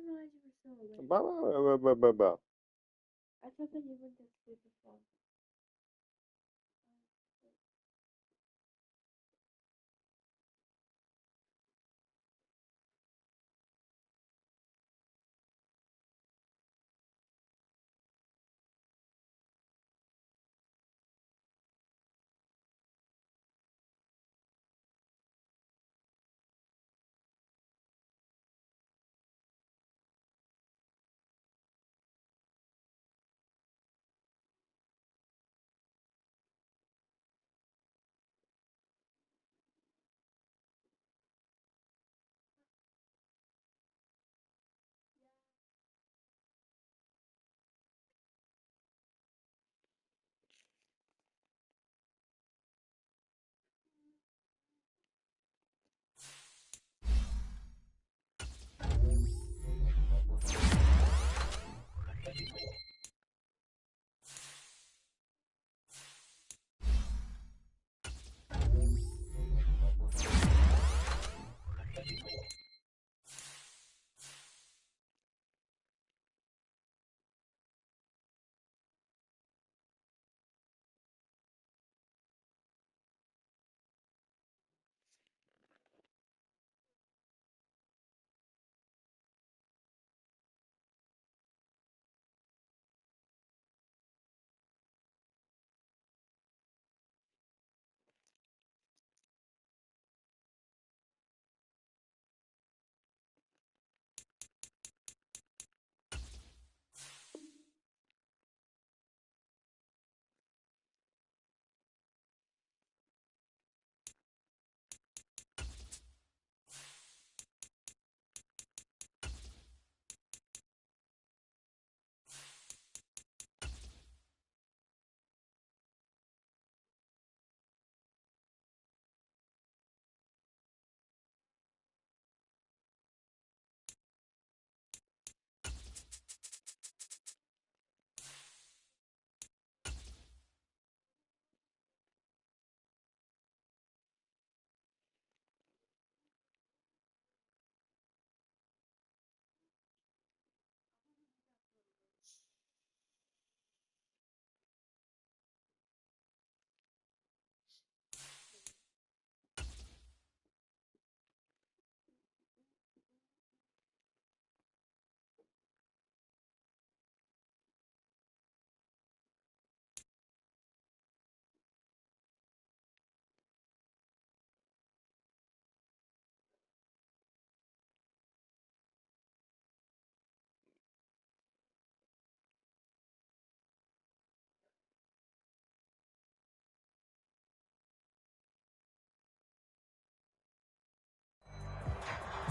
realize you were so awake. Bah. I thought that you went to sleep before.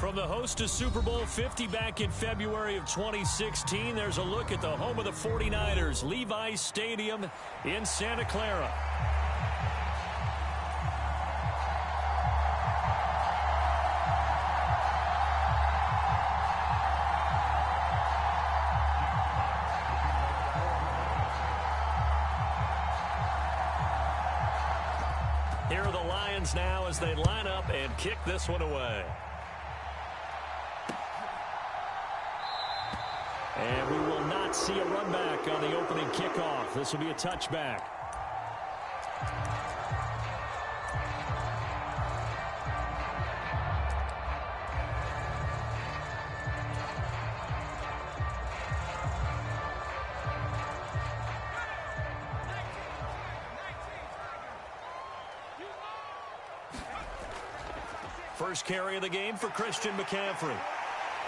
From the host to Super Bowl 50 back in February of 2016, there's a look at the home of the 49ers, Levi's Stadium in Santa Clara. Here are the Lions now as they line up and kick this one away. And we will not see a run back on the opening kickoff. This will be a touchback. First carry of the game for Christian McCaffrey.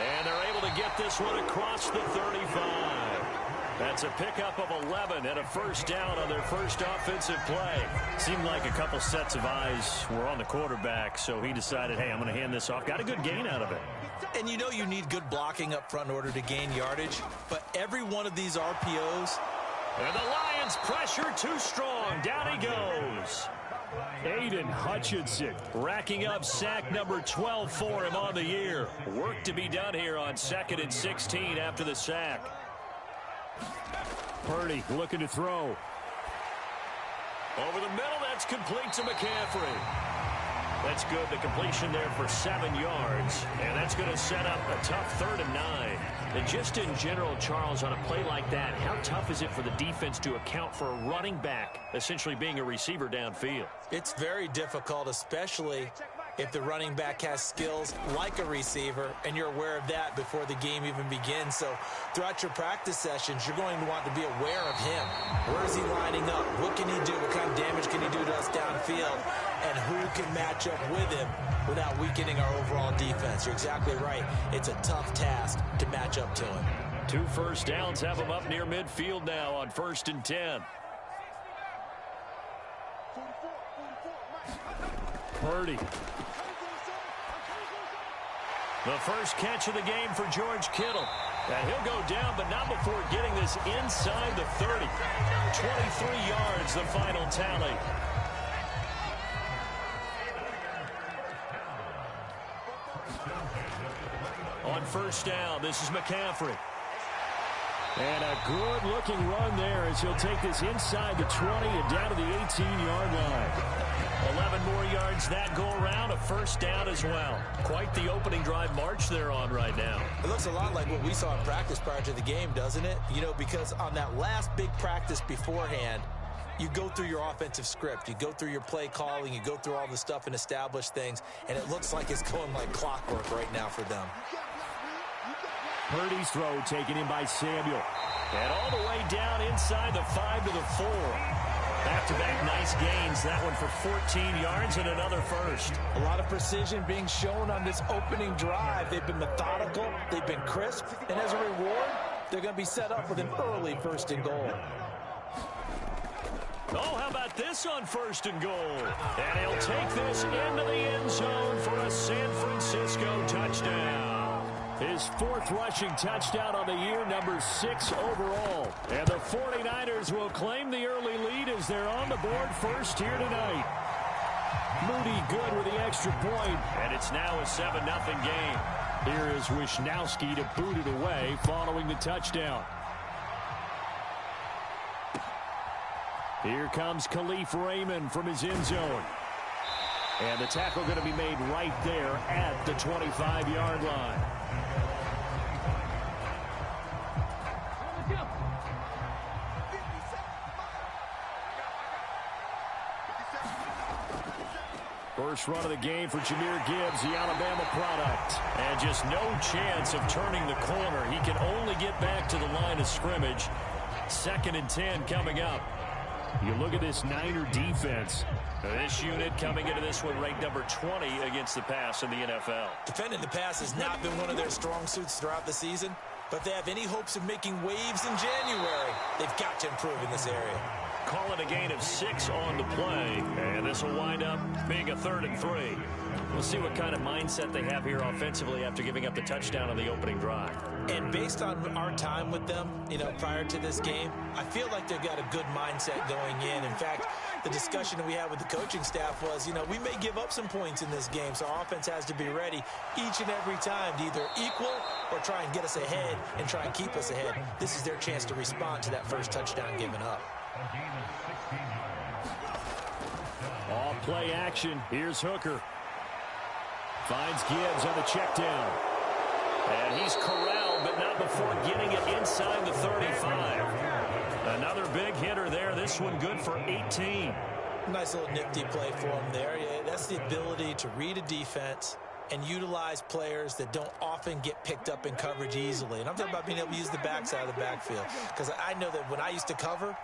And they're able to get this one across the 35. That's a pickup of 11 and a first down on their first offensive play. Seemed like a couple sets of eyes were on the quarterback, so he decided, hey, I'm going to hand this off. Got a good gain out of it. And you know you need good blocking up front in order to gain yardage, but every one of these RPOs. And the Lions pressure too strong. Down he goes. Aiden Hutchinson racking up sack number 12 for him on the year. Work to be done here on 2nd and 16 after the sack. Purdy looking to throw. Over the middle, that's complete to McCaffrey. That's good. The completion there for 7 yards. And that's going to set up a tough 3rd and 9. And just in general, Charles, on a play like that, how tough is it for the defense to account for a running back essentially being a receiver downfield? It's very difficult, especially if the running back has skills like a receiver, and you're aware of that before the game even begins. So throughout your practice sessions, you're going to want to be aware of him. Where is he lining up? What can he do? What kind of damage can he do to us downfield? And who can match up with him without weakening our overall defense? You're exactly right. It's a tough task to match up to him. 2 first downs have him up near midfield now on 1st and 10. Purdy. The first catch of the game for George Kittle. And he'll go down, but not before getting this inside the 30. 23 yards, the final tally. On 1st down, this is McCaffrey. And a good-looking run there as he'll take this inside the 20 and down to the 18-yard line. 11 more yards that go around, a 1st down as well. Quite the opening drive march they're on right now. It looks a lot like what we saw in practice prior to the game, doesn't it? You know, because on that last big practice beforehand, you go through your offensive script, you go through your play calling, you go through all the stuff and establish things, and it looks like it's going like clockwork right now for them. Purdy's throw taken in by Samuel. And all the way down inside the 5 to the 4. Back-to-back nice gains. That one for 14 yards and another 1st. A lot of precision being shown on this opening drive. They've been methodical. They've been crisp. And as a reward, they're going to be set up with an early 1st and goal. Oh, how about this on 1st and goal? And he'll take this into the end zone for a San Francisco touchdown. His 4th rushing touchdown on the year, number 6 overall. And the 49ers will claim the early lead as they're on the board first here tonight. Moody good with the extra point, and it's now a 7-0 game. Here is Wisnowski to boot it away following the touchdown. Here comes Khalif Raymond from his end zone. And the tackle going to be made right there at the 25-yard line. First run of the game for Jahmyr Gibbs, the Alabama product. And just no chance of turning the corner. He can only get back to the line of scrimmage. 2nd and 10 coming up. You look at this Niner defense. This unit coming into this one ranked number 20 against the pass in the NFL. Defending the pass has not been one of their strong suits throughout the season. But if they have any hopes of making waves in January, they've got to improve in this area. Call it a gain of 6 on the play. And this will wind up being a 3rd and 3. We'll see what kind of mindset they have here offensively after giving up the touchdown on the opening drive. And based on our time with them, you know, prior to this game, I feel like they've got a good mindset going in. In fact, the discussion that we had with the coaching staff was, you know, we may give up some points in this game, so our offense has to be ready each and every time to either equal or try and get us ahead and try and keep us ahead. This is their chance to respond to that first touchdown given up. Off play action. Here's Hooker. Finds Gibbs on the check down. And he's corralled, but not before getting it inside the 35. Another big hitter there. This one good for 18. Nice little nifty play for him there. Yeah, that's the ability to read a defense and utilize players that don't often get picked up in coverage easily. And I'm talking about being able to use the backside of the backfield. Because I know that when I used to cover,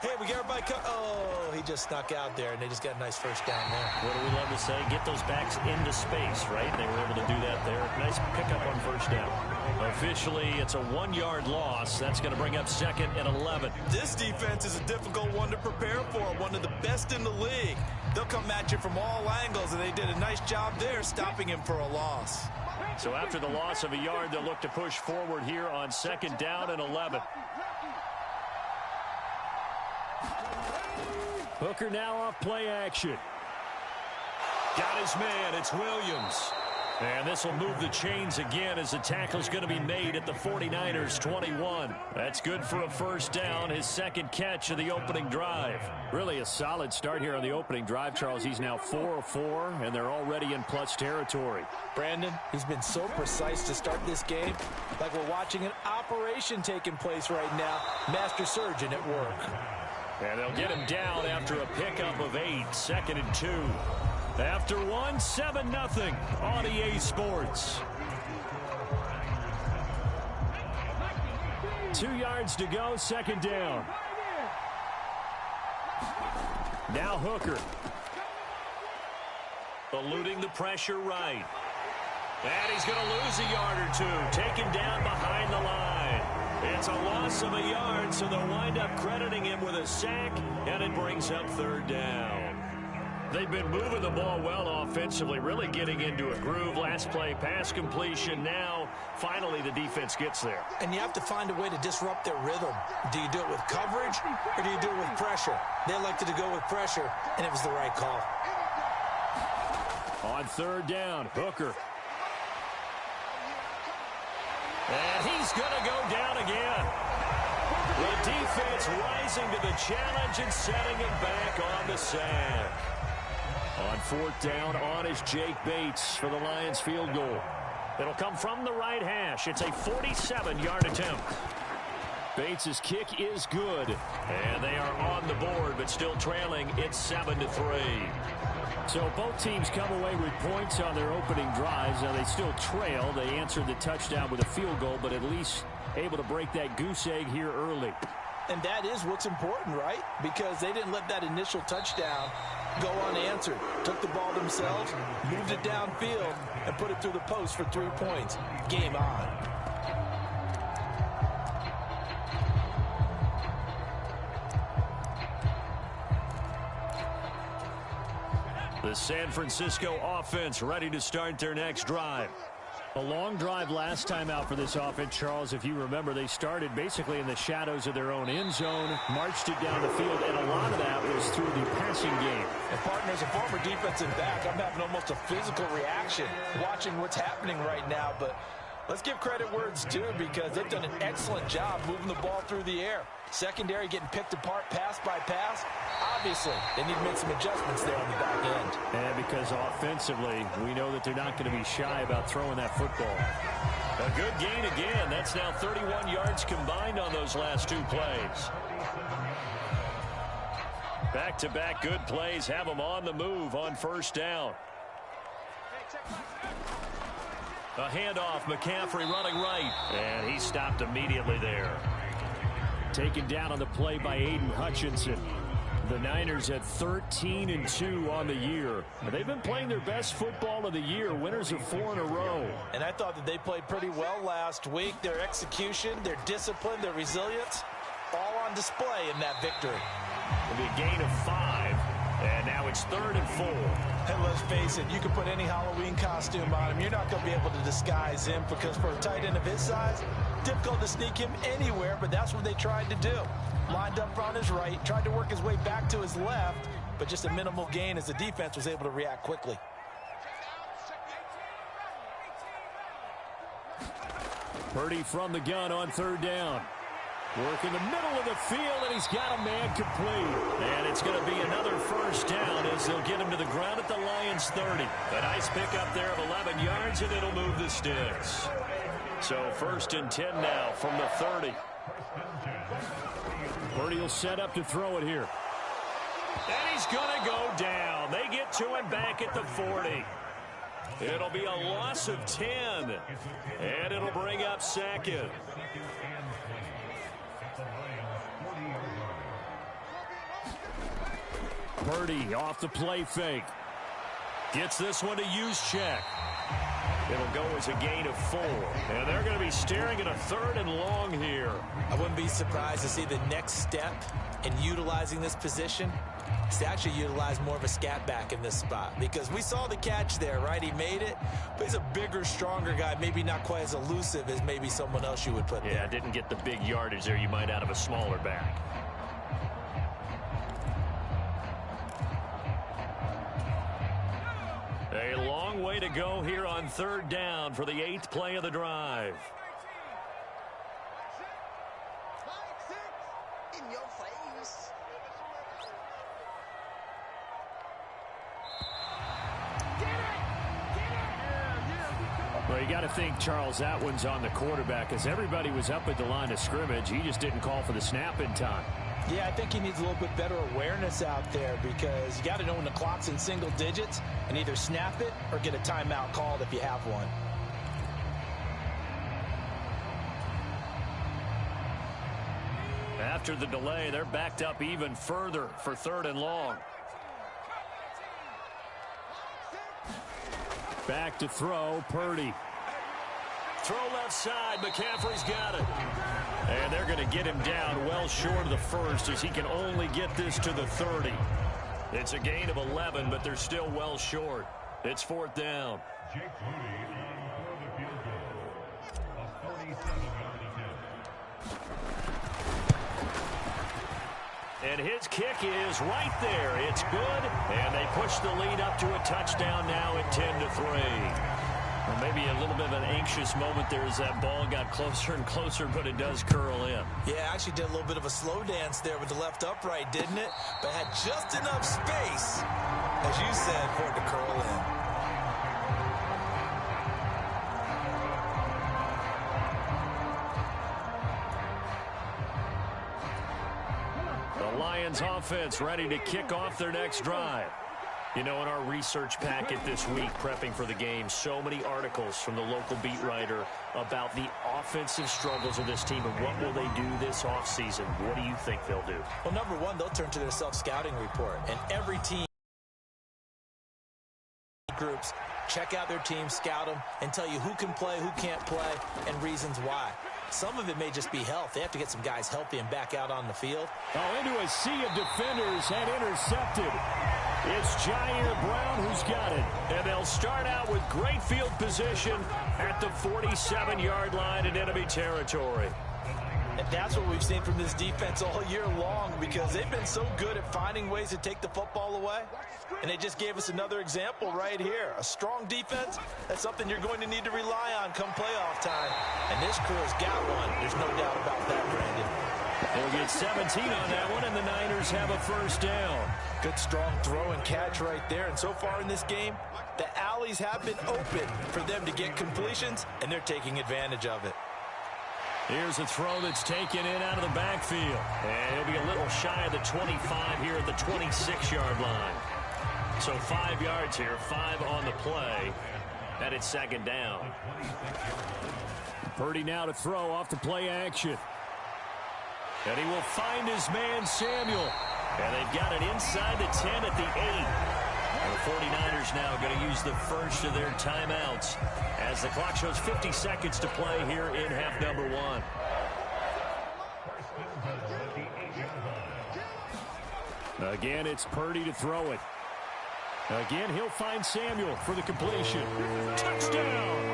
hey, we got everybody oh, he just snuck out there, and they just got a nice first down there. What do we love to say? Get those backs into space, right? They were able to do that there. Nice pickup on first down. Officially, it's a 1-yard loss. That's going to bring up 2nd and 11. This defense is a difficult one to prepare for, one of the best in the league. They'll come at you from all angles, and they did a nice job there stopping him for a loss. So after the loss of a yard, they'll look to push forward here on 2nd down and 11. Hooker now off play action. Got his man. It's Williams. And this will move the chains again as the tackle's going to be made at the 49ers 21. That's good for a first down, his second catch of the opening drive. Really a solid start here on the opening drive, Charles. He's now 4 of 4, and they're already in plus territory. Brandon, he's been so precise to start this game, like we're watching an operation taking place right now. Master surgeon at work. And they'll get him down after a pickup of 8, 2nd and 2. After 1, 7-0 on EA Sports. 2 yards to go, second down. Now Hooker. Eluding the pressure right. And he's going to lose a yard or 2. Taken down behind the line. It's a loss of a yard, so they'll wind up crediting him with a sack, and it brings up third down. They've been moving the ball well offensively, really getting into a groove. Last play, pass completion. Now, finally, the defense gets there. And you have to find a way to disrupt their rhythm. Do you do it with coverage, or do you do it with pressure? They elected to go with pressure, and it was the right call. On third down, Hooker. And he's going to go down again. The defense rising to the challenge and setting him back on the sack. On fourth down, on is Jake Bates for the Lions field goal. It'll come from the right hash. It's a 47-yard attempt. Bates' kick is good. And they are on the board, but still trailing. It's 7-3. So both teams come away with points on their opening drives. Now they still trail. They answered the touchdown with a field goal, but at least able to break that goose egg here early. And that is what's important, right? Because they didn't let that initial touchdown go unanswered. Took the ball themselves, moved it downfield, and put it through the post for 3 points. Game on. The San Francisco offense ready to start their next drive. A long drive last time out for this offense, Charles. If you remember, they started basically in the shadows of their own end zone, marched it down the field, and a lot of that was through the passing game. And partner, as a former defensive back, I'm having almost a physical reaction watching what's happening right now. But let's give credit where it's due, because they've done an excellent job moving the ball through the air. Secondary getting picked apart pass by pass. Obviously, they need to make some adjustments there on the back end. And because offensively, we know that they're not going to be shy about throwing that football. A good gain again. That's now 31 yards combined on those last 2 plays. Back-to-back good plays have them on the move on first down. A handoff, McCaffrey running right. And he stopped immediately there. Taken down on the play by Aiden Hutchinson. The Niners at 13-2 on the year. They've been playing their best football of the year. Winners of 4 in a row. And I thought that they played pretty well last week. Their execution, their discipline, their resilience, all on display in that victory. It'll be a gain of 5. And now it's 3rd and 4. And let's face it, you can put any Halloween costume on him. You're not going to be able to disguise him, because for a tight end of his size, difficult to sneak him anywhere, but that's what they tried to do. Lined up on his right, tried to work his way back to his left, but just a minimal gain as the defense was able to react quickly. Purdy from the gun on third down. Work in the middle of the field, and he's got a man complete. And it's going to be another first down as they'll get him to the ground at the Lions 30. A nice pickup there of 11 yards, and it'll move the sticks. So 1st and 10 now from the 30. Purdy will set up to throw it here. And he's going to go down. They get to him back at the 40. It'll be a loss of 10. And it'll bring up 2nd. Purdy off the play fake. Gets this one to Juszczyk. It'll go as a gain of 4. And they're going to be staring at a 3rd and long here. I wouldn't be surprised to see the next step in utilizing this position is to actually utilize more of a scat back in this spot. Because we saw the catch there, right? He made it, but he's a bigger, stronger guy, maybe not quite as elusive as maybe someone else you would put there. Yeah, didn't get the big yardage there you might out of a smaller back. A long way to go here on third down for the 8th play of the drive. In your face. Well, you got to think, Charles, that one's on the quarterback as everybody was up at the line of scrimmage. He just didn't call for the snap in time. Yeah, I think he needs a little bit better awareness out there because you got to know when the clock's in single digits and either snap it or get a timeout called if you have one. After the delay, they're backed up even further for 3rd and long. Back to throw, Purdy. Throw left side, McCaffrey's got it. And they're going to get him down well short of the first as he can only get this to the 30. It's a gain of 11, but they're still well short. It's 4th down. Jake Moody on the field goal. A 47-yard attempt. And his kick is right there. It's good, and they push the lead up to a touchdown now at 10-3. Well, maybe a little bit of an anxious moment there as that ball got closer and closer, but it does curl in. Yeah, actually did a little bit of a slow dance there with the left upright, didn't it? But had just enough space, as you said, for it to curl in. The Lions offense ready to kick off their next drive. You know, in our research packet this week, prepping for the game, so many articles from the local beat writer about the offensive struggles of this team and what will they do this offseason. What do you think they'll do? Well, number one, they'll turn to their self-scouting report. And every team groups check out their team, scout them, and tell you who can play, who can't play, and reasons why. Some of it may just be health. They have to get some guys healthy and back out on the field. Oh, into a sea of defenders and intercepted. It's Jair Brown who's got it. And they'll start out with great field position at the 47-yard line in enemy territory. And that's what we've seen from this defense all year long because they've been so good at finding ways to take the football away. And they just gave us another example right here. A strong defense, that's something you're going to need to rely on come playoff time. And this crew has got one. There's no doubt about that, Brandon. They'll get 17 on that one, and the Niners have a first down. Good, strong throw and catch right there. And so far in this game, the alleys have been open for them to get completions, and they're taking advantage of it. Here's a throw that's taken in out of the backfield. And he'll be a little shy of the 25 here at the 26-yard line. So 5 yards here, 5 on the play. And it's 2nd down. Purdy now to throw off the play action. And he will find his man, Samuel. And they've got it inside the 10 at the 8. And the 49ers now going to use the first of their timeouts as the clock shows 50 seconds to play here in half number 1. Again, it's Purdy to throw it. Again, he'll find Samuel for the completion. Touchdown!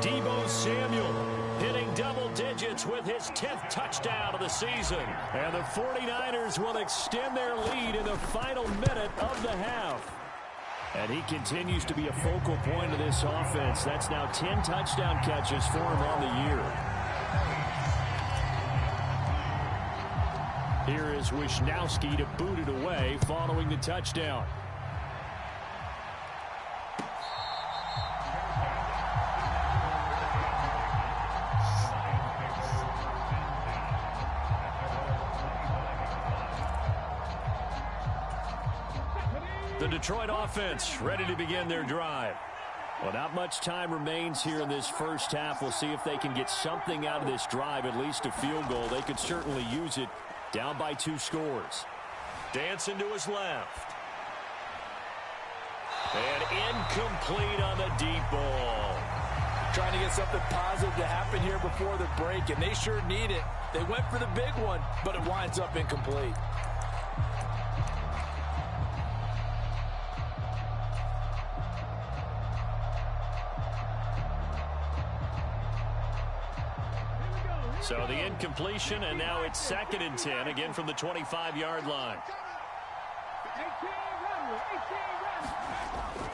Deebo Samuel hitting double digits with his 10th touchdown of the season. And the 49ers will extend their lead in the final minute of the half. And he continues to be a focal point of this offense. That's now 10 touchdown catches for him on the year. Here is Wisnowski to boot it away following the touchdown. The Detroit offense ready to begin their drive. Well, not much time remains here in this first half. We'll see if they can get something out of this drive, at least a field goal. They could certainly use it. Down by 2 scores. Dancing to his left. And incomplete on the deep ball. Trying to get something positive to happen here before the break, and they sure need it. They went for the big one, but it winds up incomplete. So the incompletion, and now it's 2nd and 10, again from the 25-yard line.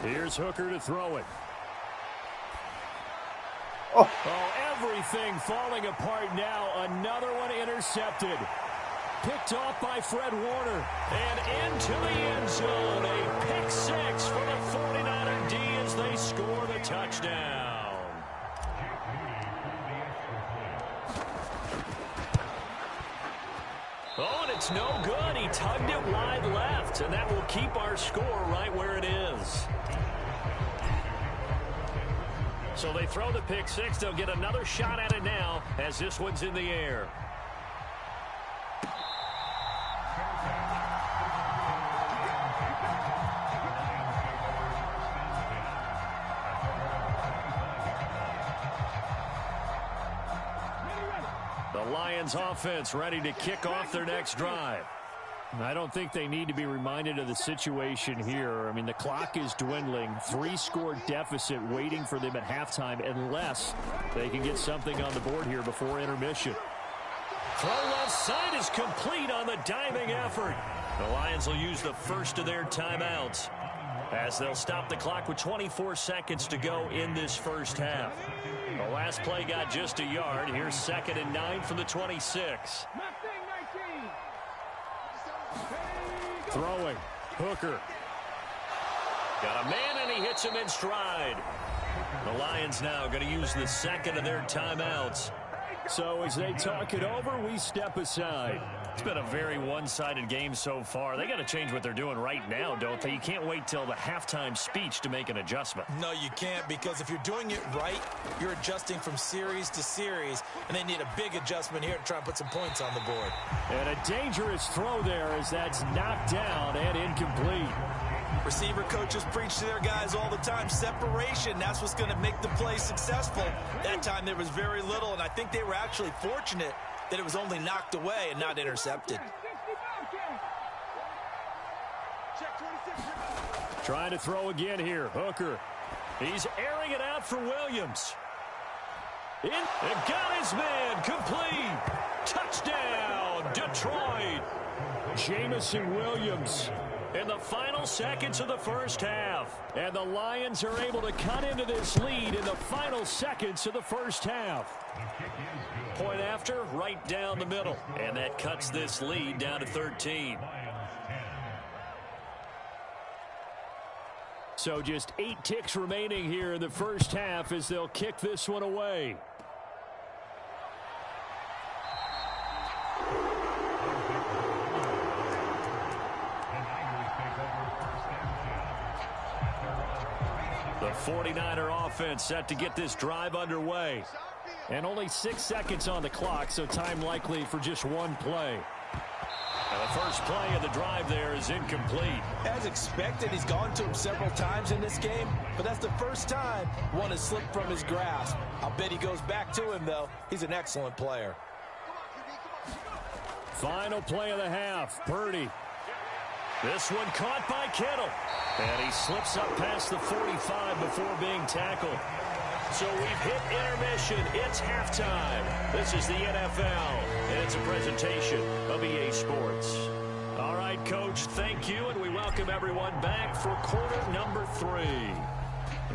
Here's Hooker to throw it. Oh. Everything falling apart now. Another one intercepted. Picked off by Fred Warner. And into the end zone. A pick six for the 49er D as they score the touchdown. Oh, and it's no good. He tugged it wide left, and that will keep our score right where it is. So they throw the pick six. They'll get another shot at it now as this one's in the air. The Lions offense ready to kick off their next drive. I don't think they need to be reminded of the situation here. I mean, the clock is dwindling. 3-score deficit waiting for them at halftime unless they can get something on the board here before intermission. Throw left side is complete on the diving effort. The Lions will use the first of their timeouts as they'll stop the clock with 24 seconds to go in this first half. The last play got just a yard. Here's 2nd and 9 from the 26. Throwing. Hooker. Got a man, and he hits him in stride. The Lions now going to use the second of their timeouts. So as they talk it over, we step aside. It's been a very one-sided game so far. They got to change what they're doing right now, don't they? You can't wait till the halftime speech to make an adjustment. No, you can't, because if you're doing it right, you're adjusting from series to series, and they need a big adjustment here to try and put some points on the board. And a dangerous throw there as that's knocked down and incomplete. Receiver coaches preach to their guys all the time. Separation, that's what's going to make the play successful. That time there was very little, and I think they were actually fortunate that it was only knocked away and not intercepted. Trying to throw again here. Hooker. He's airing it out for Williams. And got his man. Complete. Touchdown, Detroit. Jamison Williams in the final seconds of the first half. And the Lions are able to cut into this lead in the final seconds of the first half. Point after, right down the middle. And that cuts this lead down to 13. So just 8 ticks remaining here in the first half as they'll kick this one away. The 49er offense set to get this drive underway. And only 6 seconds on the clock, so time likely for just one play. And the first play of the drive there is incomplete. As expected, he's gone to him several times in this game, but that's the first time one has slipped from his grasp. I'll bet he goes back to him, though. He's an excellent player. Final play of the half, Purdy. This one caught by Kittle. And he slips up past the 45 before being tackled. So we've hit intermission. It's halftime. This is the NFL, and it's a presentation of EA Sports. All right, Coach, thank you, and we welcome everyone back for quarter number 3.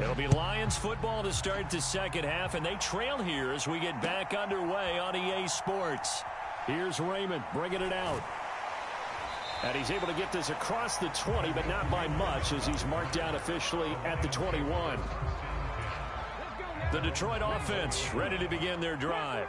It'll be Lions football to start the second half, and they trail here as we get back underway on EA Sports. Here's Raymond bringing it out. And he's able to get this across the 20, but not by much as he's marked down officially at the 21. The Detroit offense ready to begin their drive.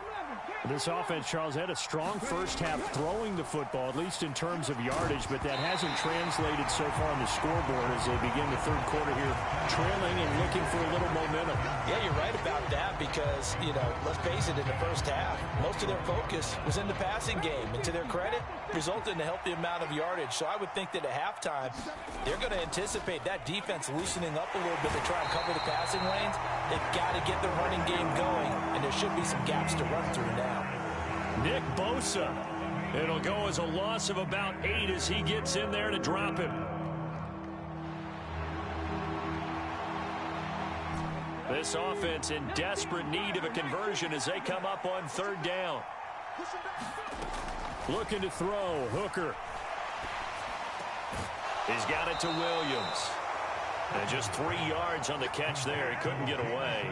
This offense, Charles, had a strong first half throwing the football, at least in terms of yardage, but that hasn't translated so far on the scoreboard as they begin the third quarter here, trailing and looking for a little momentum. Yeah, you're right about that because, let's face it, in the first half, most of their focus was in the passing game. And to their credit, resulted in a healthy amount of yardage. So I would think that at halftime, they're going to anticipate that defense loosening up a little bit to try and cover the passing lanes. They've got to get the running game going, and there should be some gaps to run through now. Nick Bosa. It'll go as a loss of about 8 as he gets in there to drop him. This offense in desperate need of a conversion as they come up on third down. Looking to throw. Hooker. He's got it to Williams. And just 3 yards on the catch there. He couldn't get away.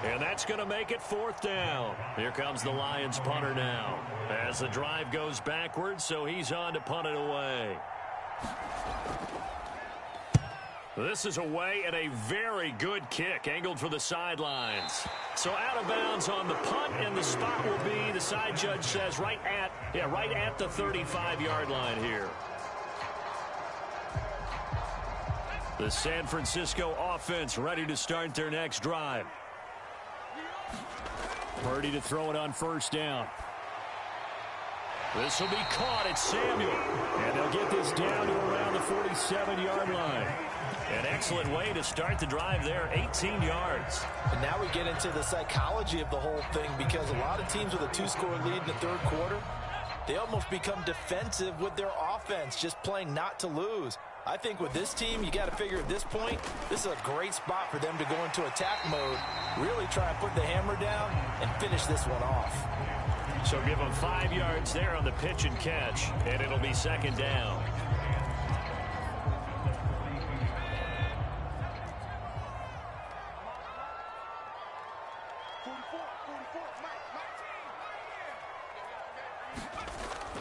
And that's going to make it 4th down. Here comes the Lions punter now. As the drive goes backwards, so he's on to punt it away. This is away and a very good kick angled for the sidelines. So out of bounds on the punt, and the spot will be, the side judge says, right at the 35-yard line here. The San Francisco offense ready to start their next drive. Purdy to throw it on 1st down. This will be caught. It's Samuel. And they'll get this down to around the 47-yard line. An excellent way to start the drive there, 18 yards. And now we get into the psychology of the whole thing, because a lot of teams with a 2-score lead in the 3rd quarter, they almost become defensive with their offense, just playing not to lose. I think with this team, you got to figure at this point, this is a great spot for them to go into attack mode, really try and put the hammer down and finish this one off. So give them 5 yards there on the pitch and catch, and it'll be 2nd down.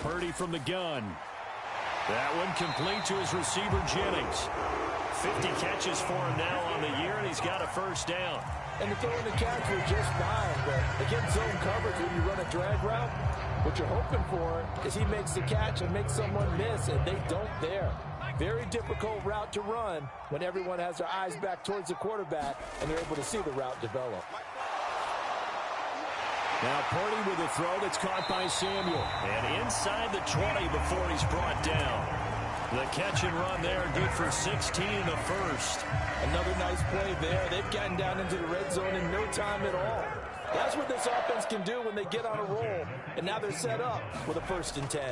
Purdy from the gun. That one complete to his receiver, Jennings. 50 catches for him now on the year, and he's got a 1st down. And the throw and the catch were just fine, but against zone coverage, when you run a drag route, what you're hoping for is he makes the catch and makes someone miss, and they don't there. Very difficult route to run when everyone has their eyes back towards the quarterback and they're able to see the route develop. Now Purdy with a throw that's caught by Samuel. And inside the 20 before he's brought down. The catch and run there, good for 16 in the 1st. Another nice play there. They've gotten down into the red zone in no time at all. That's what this offense can do when they get on a roll. And now they're set up with a 1st and 10.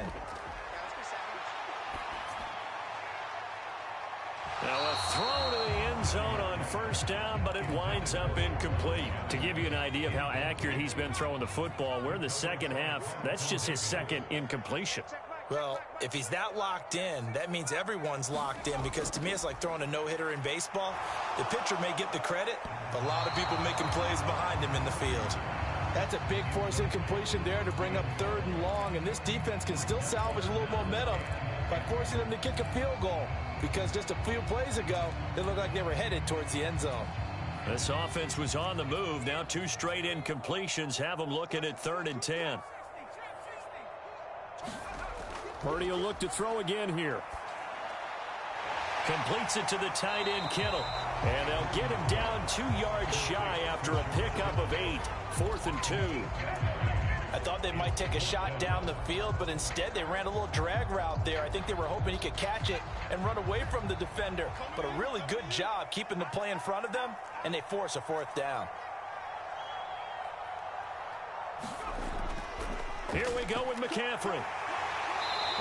Now a throw to the end zone on 1st down, but it winds up incomplete. To give you an idea of how accurate he's been throwing the football, we're in the 2nd half. That's just his 2nd incompletion. Well, if he's that locked in, that means everyone's locked in, because to me it's like throwing a no-hitter in baseball. The pitcher may get the credit, but a lot of people making plays behind him in the field. That's a big force incompletion there to bring up 3rd and long, and this defense can still salvage a little momentum by forcing them to kick a field goal, because just a few plays ago, they looked like they were headed towards the end zone. This offense was on the move. Now 2 straight incompletions have them looking at 3rd and 10. Purdy will look to throw again here. Completes it to the tight end, Kittle. And they'll get him down 2 yards shy after a pickup of 8. 4th and 2. I thought they might take a shot down the field, but instead they ran a little drag route there. I think they were hoping he could catch it and run away from the defender. But a really good job keeping the play in front of them, and they force a 4th down. Here we go with McCaffrey.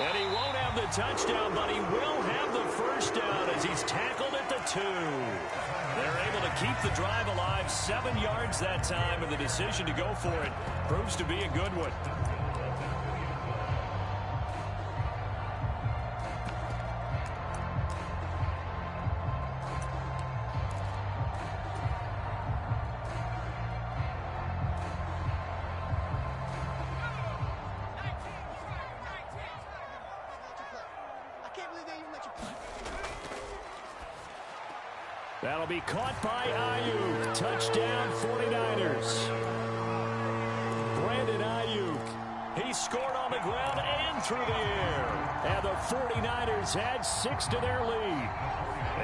And he won't have the touchdown, but he will have the 1st down as he's tackled at the 2. They're able to keep the drive alive, 7 yards that time, and the decision to go for it proves to be a good one. That'll be caught by Ayuk. Touchdown, 49ers. Brandon Ayuk. He scored on the ground and through the air. And the 49ers add 6 to their lead.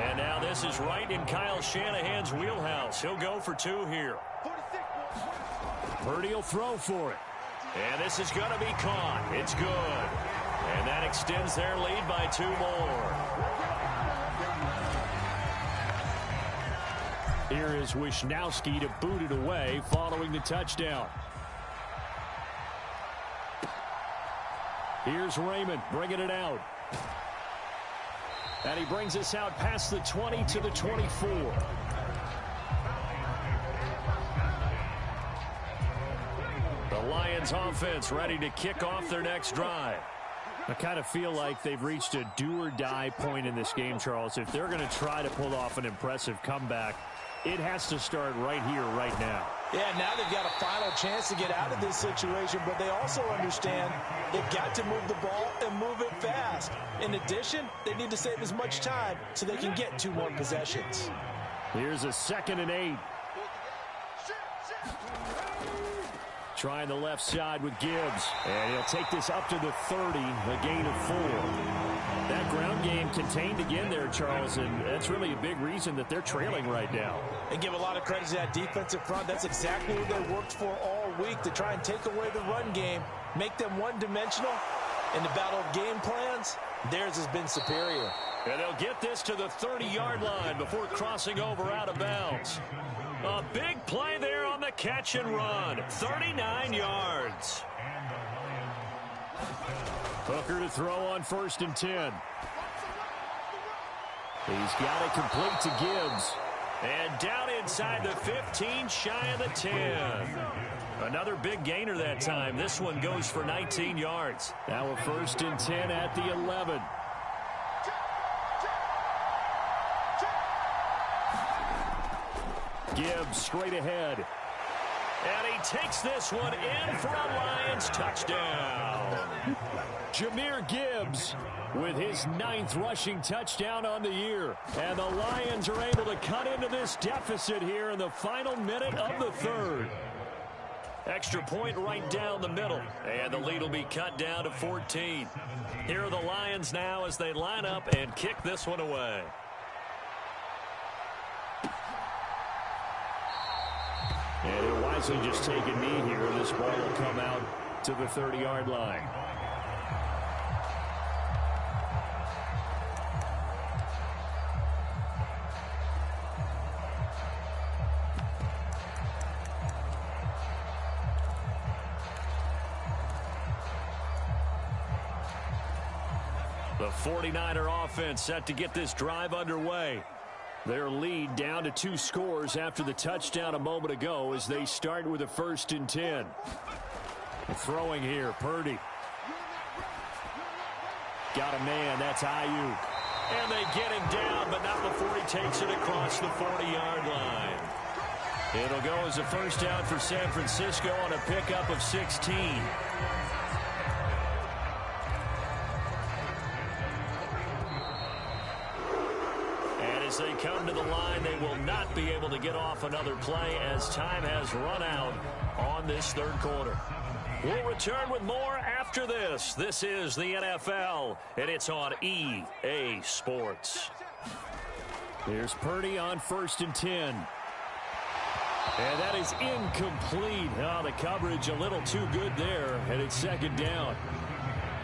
And now this is right in Kyle Shanahan's wheelhouse. He'll go for 2 here. Purdy will throw for it. And this is going to be caught. It's good. And that extends their lead by 2 more. Here is Wisnowski to boot it away following the touchdown. Here's Raymond bringing it out. And he brings us out past the 20 to the 24. The Lions offense ready to kick off their next drive. I kind of feel like they've reached a do-or-die point in this game, Charles. If they're going to try to pull off an impressive comeback, it has to start right here, right now. Yeah, now they've got a final chance to get out of this situation, but they also understand they've got to move the ball and move it fast. In addition, they need to save as much time so they can get 2 more possessions. Here's a 2nd and 8. Trying the left side with Gibbs. And he'll take this up to the 30, a gain of 4. That ground game contained again there, Charles, and that's really a big reason that they're trailing right now. And give a lot of credit to that defensive front. That's exactly what they worked for all week, to try and take away the run game, make them one-dimensional. In the battle of game plans, theirs has been superior. And they'll get this to the 30-yard line before crossing over out of bounds. A big play there on the catch and run. 39 yards. Hooker to throw on 1st and 10. He's got it complete to Gibbs. And down inside the 15, shy of the 10. Another big gainer that time. This one goes for 19 yards. Now a 1st and 10 at the 11. Gibbs straight ahead. And he takes this one in for a Lions touchdown. Jahmyr Gibbs with his 9th rushing touchdown on the year. And the Lions are able to cut into this deficit here in the final minute of the 3rd. Extra point right down the middle. And the lead will be cut down to 14. Here are the Lions now as they line up and kick this one away. And he'll wisely just take a knee here. This ball will come out to the 30-yard line. The 49er offense set to get this drive underway. Their lead down to 2 scores after the touchdown a moment ago as they start with a 1st and 10. Throwing here, Purdy. Got a man, that's Ayuk. And they get him down, but not before he takes it across the 40-yard line. It'll go as a 1st down for San Francisco on a pickup of 16. As they come to the line, they will not be able to get off another play as time has run out on this 3rd quarter. We'll return with more after this. This is the NFL, and it's on EA Sports. Here's Purdy on 1st and 10. And that is incomplete. Oh, the coverage a little too good there, and it's 2nd down.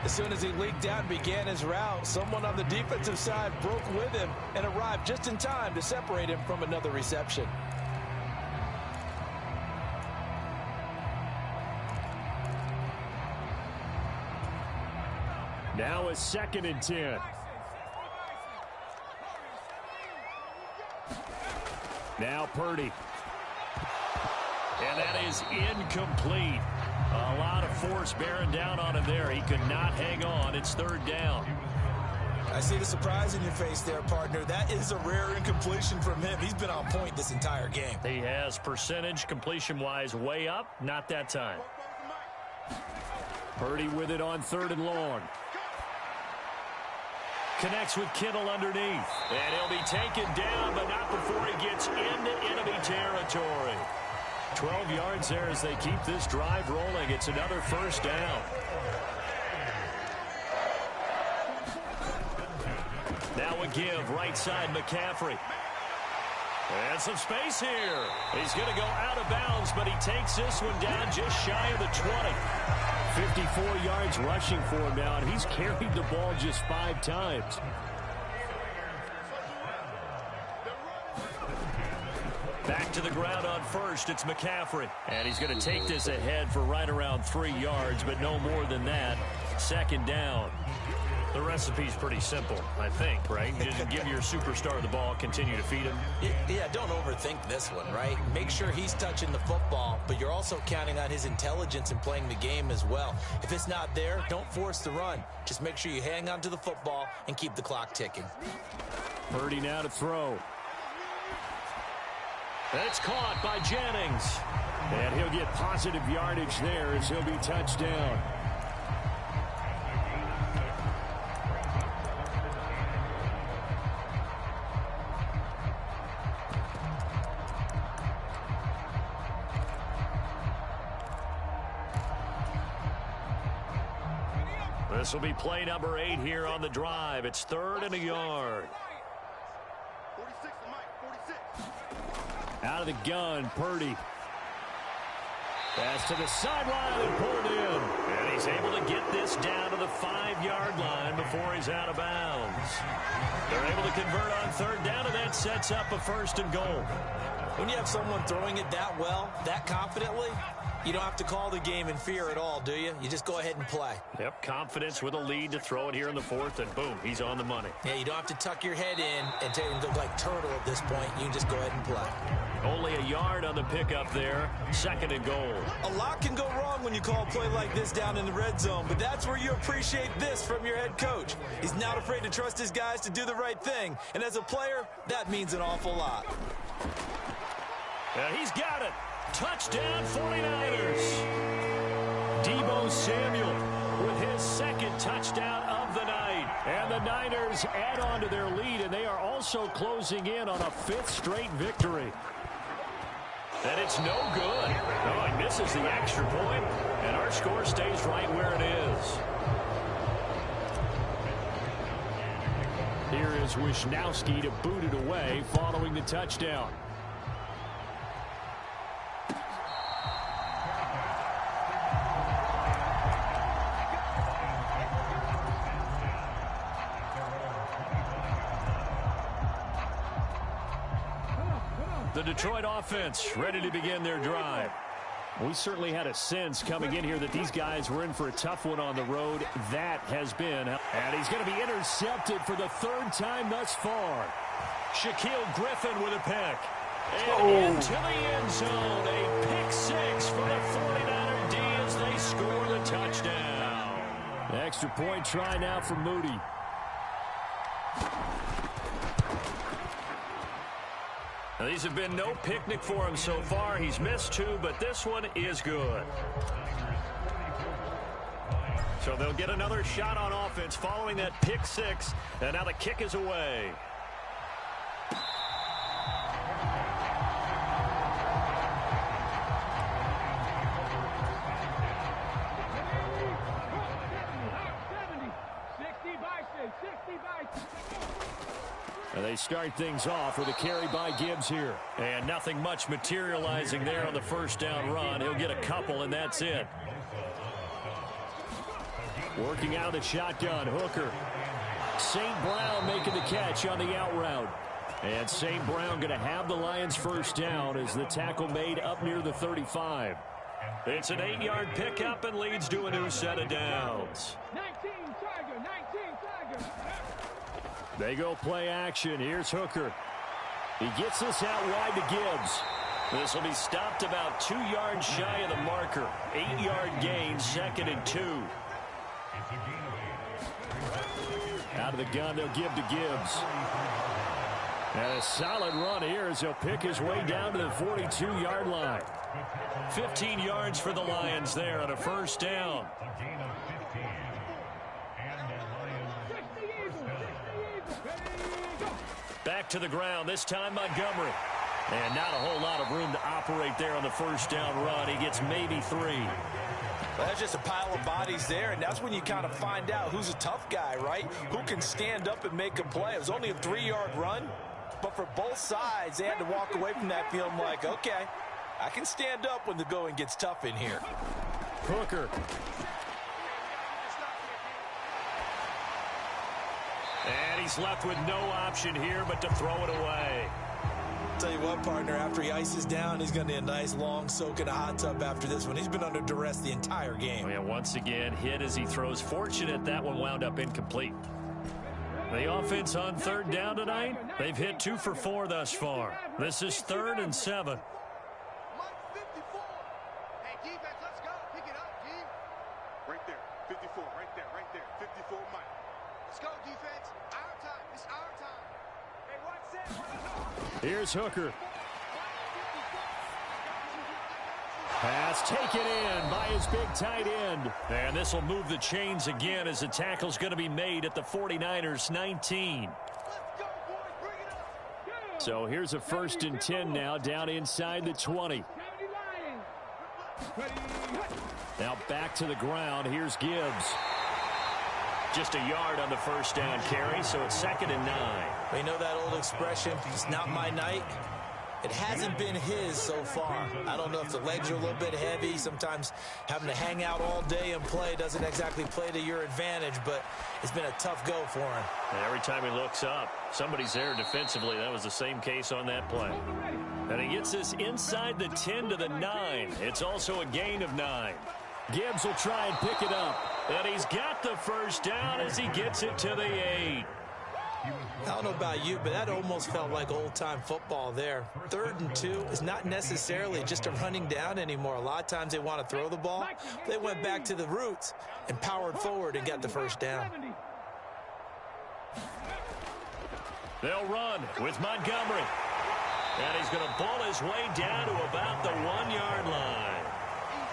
As soon as he leaked out and began his route, someone on the defensive side broke with him and arrived just in time to separate him from another reception. Now a 2nd and 10. Now Purdy. And that is incomplete. A lot of force bearing down on him there. He could not hang on. It's 3rd down. I see the surprise in your face there, partner. That is a rare incompletion from him. He's been on point this entire game. He has percentage completion-wise way up. Not that time. Purdy with it on 3rd and long. Connects with Kittle underneath. And he'll be taken down, but not before he gets into enemy territory. 12 yards there as they keep this drive rolling. It's another 1st down. Now a give, right side McCaffrey. And some space here. He's going to go out of bounds, but he takes this one down just shy of the 20. 54 yards rushing for him now, and he's carried the ball just 5 times. Back to the ground on 1st, it's McCaffrey. And he's going to take this ahead for right around 3 yards, but no more than that. 2nd down. The recipe's pretty simple, I think, right? Just give your superstar the ball, continue to feed him. Yeah, don't overthink this one, right? Make sure he's touching the football, but you're also counting on his intelligence in playing the game as well. If it's not there, don't force the run. Just make sure you hang on to the football and keep the clock ticking. Purdy now to throw. It's caught by Jennings. And he'll get positive yardage there as he'll be touched down. This will be play number 8 here on the drive. It's 3rd and a yard. 46, Mike, 46. Out of the gun, Purdy. Pass to the sideline and pulled in. And he's able to get this down to the 5-yard line before he's out of bounds. They're able to convert on 3rd down, and that sets up a 1st and goal. When you have someone throwing it that well, that confidently, you don't have to call the game in fear at all, do you? You just go ahead and play. Yep, confidence with a lead to throw it here in the 4th, and boom, he's on the money. Yeah, you don't have to tuck your head in and take him to look like turtle at this point. You can just go ahead and play. Only a yard on the pickup there. 2nd and goal. A lot can go wrong when you call a play like this down in the red zone, but that's where you appreciate this from your head coach. He's not afraid to trust his guys to do the right thing, and as a player, that means an awful lot. And he's got it. Touchdown 49ers. Deebo Samuel with his 2nd touchdown of the night. And the Niners add on to their lead, and they are also closing in on a 5th straight victory. And it's no good. Oh, he misses the extra point, and our score stays right where it is. Here is Wisnowski to boot it away following the touchdown. The Detroit offense ready to begin their drive. We certainly had a sense coming in here that these guys were in for a tough one on the road. That has been. And he's going to be intercepted for the 3rd time thus far. Shaquille Griffin with a pick. And into the end zone. A pick 6 for the 49er D as they score the touchdown. Extra point try now for Moody. Now, these have been no picnic for him so far. He's missed 2, but this one is good. So they'll get another shot on offense following that pick 6, and now the kick is away. And they start things off with a carry by Gibbs here. And nothing much materializing there on the 1st down run. He'll get a couple, and that's it. Working out of the shotgun, Hooker. St. Brown making the catch on the out route. And St. Brown going to have the Lions 1st down as the tackle made up near the 35. It's an 8-yard pickup and leads to a new set of downs. 19 Tiger, 19 Tiger. They go play action. Here's Hooker. He gets this out wide to Gibbs. This will be stopped about 2 yards shy of the marker. 8-yard gain, 2nd and 2. Out of the gun, they'll give to Gibbs. And a solid run here as he'll pick his way down to the 42-yard line. 15 yards for the Lions there on a 1st down. Back to the ground, this time Montgomery. And not a whole lot of room to operate there on the 1st down run. He gets maybe 3. Well, that's just a pile of bodies there, and that's when you kind of find out who's a tough guy, right? Who can stand up and make a play. It was only a 3-yard run, but for both sides, they had to walk away from that feeling like, okay, I can stand up when the going gets tough in here. Hooker. And he's left with no option here but to throw it away. tell you what, partner, after he ices down, he's going to need a nice long soak in a hot tub after this one. He's been under duress the entire game. Oh, yeah, once again, hit as he throws. Fortunate that one wound up incomplete. The offense on third down tonight, they've hit 2 for 4 thus far. This is 3rd and 7. Mike 54. Hey, defense, let's go. Pick it up, team. Right there. 54. Right there. 54, Mike. Let's go, defense. Our time. It's our time. Hey, watch that. Here's Hooker. Pass taken in by his big tight end. And this will move the chains again as the tackle's going to be made at the 49ers 19. So here's a 1st and 10 now down inside the 20. Now back to the ground. Here's Gibbs. Just a yard on the 1st down carry, so it's 2nd and 9. You know that old expression, it's not my night? It hasn't been his so far. I don't know if the legs are a little bit heavy. Sometimes having to hang out all day and play doesn't exactly play to your advantage, but it's been a tough go for him. And every time he looks up, somebody's there defensively. That was the same case on that play. And he gets this inside the 10 to the 9. It's also a gain of 9. Gibbs will try and pick it up. And he's got the 1st down as he gets it to the 8. I don't know about you, but that almost felt like old-time football there. 3rd and 2 is not necessarily just a running down anymore. A lot of times they want to throw the ball. They went back to the roots and powered forward and got the 1st down. They'll run with Montgomery. And he's going to ball his way down to about the 1-yard line.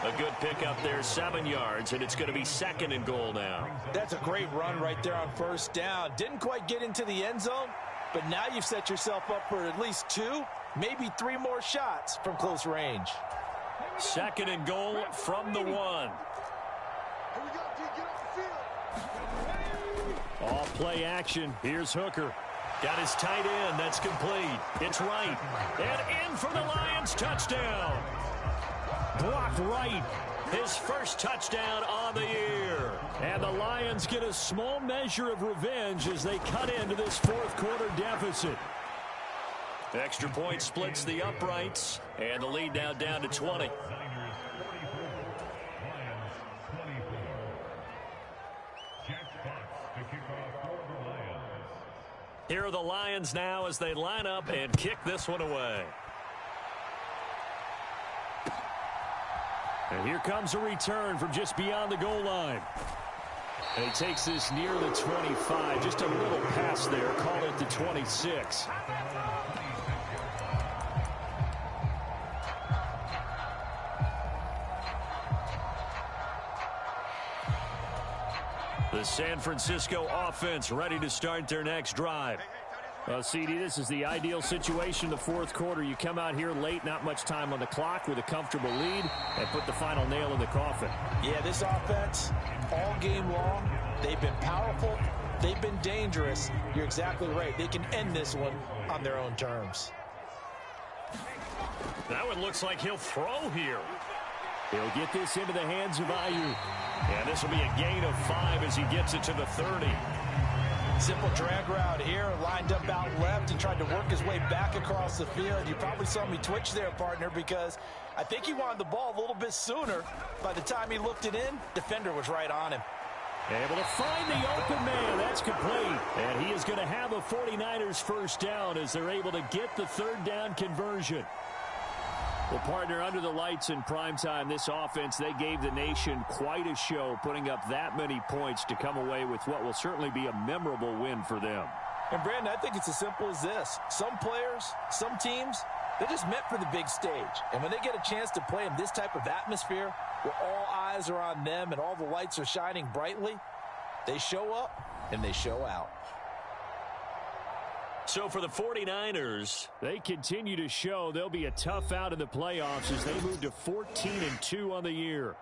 A good pickup there, 7 yards, and it's going to be 2nd and goal now. That's a great run right there on 1st down. Didn't quite get into the end zone, but now you've set yourself up for at least 2, maybe 3 more shots from close range. 2nd and goal from the 1. Here we go, G. Get off the field. Off play action. Here's Hooker. Got his tight end. That's complete. It's right. And in for the Lions. Touchdown. Blocked right. His 1st touchdown on the year. And the Lions get a small measure of revenge as they cut into this 4th quarter deficit. Extra point splits the uprights. And the lead now down to 20. Here are the Lions now as they line up and kick this one away. And here comes a return from just beyond the goal line. And he takes this near the 25. Just a little pass there. Call it the 26. The San Francisco offense ready to start their next drive. CD, this is the ideal situation in the 4th quarter. You come out here late, not much time on the clock with a comfortable lead, and put the final nail in the coffin. Yeah, this offense, all game long, they've been powerful, they've been dangerous. You're exactly right. They can end this one on their own terms. That one looks like he'll throw here. He'll get this into the hands of Ayuk. And this will be a gain of 5 as he gets it to the 30. Simple drag route here, lined up out left and tried to work his way back across the field. You probably saw me twitch there, partner, because I think he wanted the ball a little bit sooner. By the time he looked it in, defender was right on him. Able to find the open man. That's complete. And he is going to have a 49ers 1st down as they're able to get the 3rd down conversion. Well, partner, under the lights in primetime, this offense, they gave the nation quite a show, putting up that many points to come away with what will certainly be a memorable win for them. And, Brandon, I think it's as simple as this. Some players, some teams, they're just meant for the big stage. And when they get a chance to play in this type of atmosphere where all eyes are on them and all the lights are shining brightly, they show up and they show out. So for the 49ers, they continue to show they'll be a tough out in the playoffs as they move to 14-2 on the year.